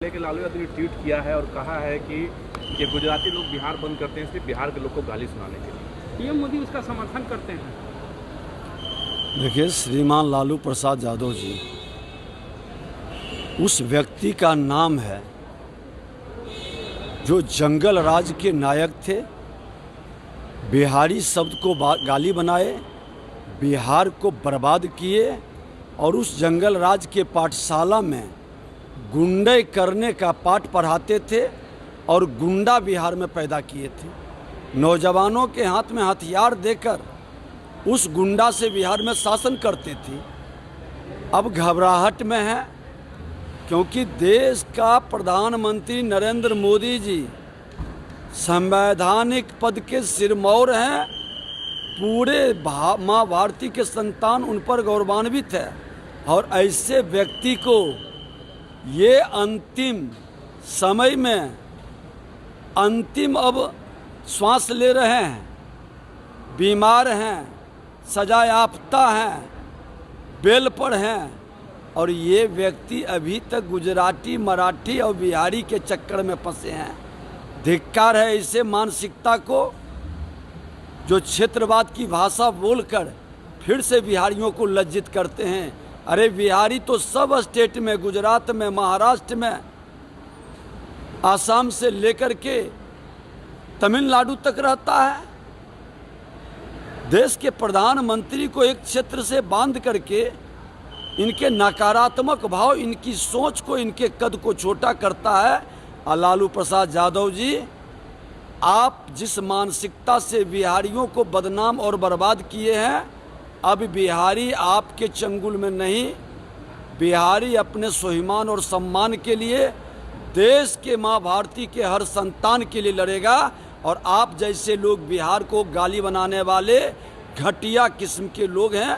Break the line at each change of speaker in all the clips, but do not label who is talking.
लेकिन लालू यादव ने ट्वीट किया है और कहा है कि ये गुजराती लोग बिहार बंद करते हैं सिर्फ बिहार के लोग को गाली सुनाने के लिए।
पीएम मोदी उसका समर्थन करते हैं।
देखिए, श्रीमान लालू प्रसाद यादव जी उस व्यक्ति का नाम है जो जंगल राज के नायक थे, बिहारी शब्द को गाली बनाए, बिहार को बर्बाद किए और उस जंगल राज के पाठशाला में गुंडे करने का पाठ पढ़ाते थे और गुंडा बिहार में पैदा किए थे। नौजवानों के हाथ में हथियार देकर उस गुंडा से बिहार में शासन करते थे। अब घबराहट में है क्योंकि देश का प्रधानमंत्री नरेंद्र मोदी जी संवैधानिक पद के सिरमौर हैं। पूरे माँ भारती के संतान उन पर गौरवान्वित है और ऐसे व्यक्ति को ये अंतिम समय में अंतिम अब श्वास ले रहे हैं, बीमार हैं, सजा याफ्ता हैं, बेल पर हैं और ये व्यक्ति अभी तक गुजराती, मराठी और बिहारी के चक्कर में फंसे हैं। धिक्कार है इसे मानसिकता को जो क्षेत्रवाद की भाषा बोलकर फिर से बिहारियों को लज्जित करते हैं। अरे बिहारी तो सब स्टेट में, गुजरात में, महाराष्ट्र में, आसाम से लेकर के तमिलनाडु तक रहता है। देश के प्रधानमंत्री को एक क्षेत्र से बांध करके इनके नकारात्मक भाव, इनकी सोच को, इनके कद को छोटा करता है। लालू प्रसाद यादव जी, आप जिस मानसिकता से बिहारियों को बदनाम और बर्बाद किए हैं, अब बिहारी आपके चंगुल में नहीं। बिहारी अपने स्वाभिमान और सम्मान के लिए, देश के माँ भारती के हर संतान के लिए लड़ेगा और आप जैसे लोग बिहार को गाली बनाने वाले घटिया किस्म के लोग हैं।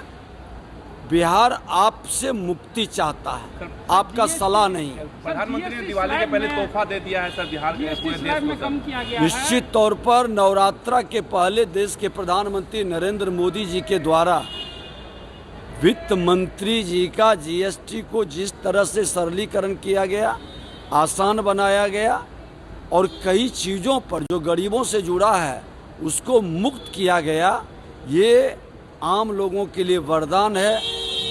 बिहार आपसे मुक्ति चाहता है, आपका सलाह नहीं।
प्रधानमंत्री ने दिवाली के पहले तोहफा दे दिया है सर बिहार के पूरे देश में
कम किया गया है।
निश्चित तौर पर नवरात्रा के पहले देश के प्रधानमंत्री नरेंद्र मोदी जी के द्वारा वित्त मंत्री जी का जीएसटी को जिस तरह से सरलीकरण किया गया, आसान बनाया गया और कई चीज़ों पर जो गरीबों से जुड़ा है उसको मुक्त किया गया, ये आम लोगों के लिए वरदान है।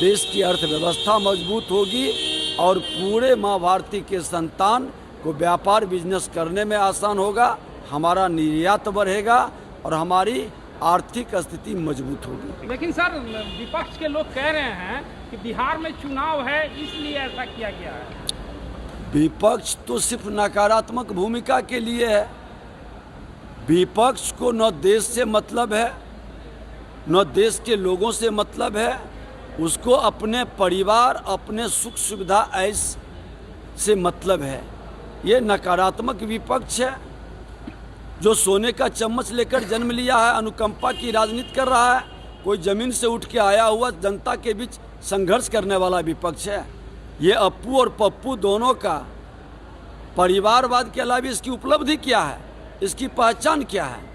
देश की अर्थव्यवस्था मजबूत होगी और पूरे माँ भारती के संतान को व्यापार बिजनेस करने में आसान होगा, हमारा निर्यात बढ़ेगा और हमारी आर्थिक स्थिति मजबूत होगी।
लेकिन सर, विपक्ष के लोग कह रहे हैं कि बिहार में चुनाव है इसलिए ऐसा किया गया है।
विपक्ष तो सिर्फ नकारात्मक भूमिका के लिए है। विपक्ष को न देश से मतलब है, न देश के लोगों से मतलब है। उसको अपने परिवार, अपने सुख सुविधा ऐश से मतलब है। ये नकारात्मक विपक्ष है जो सोने का चम्मच लेकर जन्म लिया है, अनुकंपा की राजनीति कर रहा है। कोई जमीन से उठ के आया हुआ जनता के बीच संघर्ष करने वाला विपक्ष है। ये अप्पू और पप्पू दोनों का परिवारवाद के अलावा इसकी उपलब्धि क्या है, इसकी पहचान क्या है?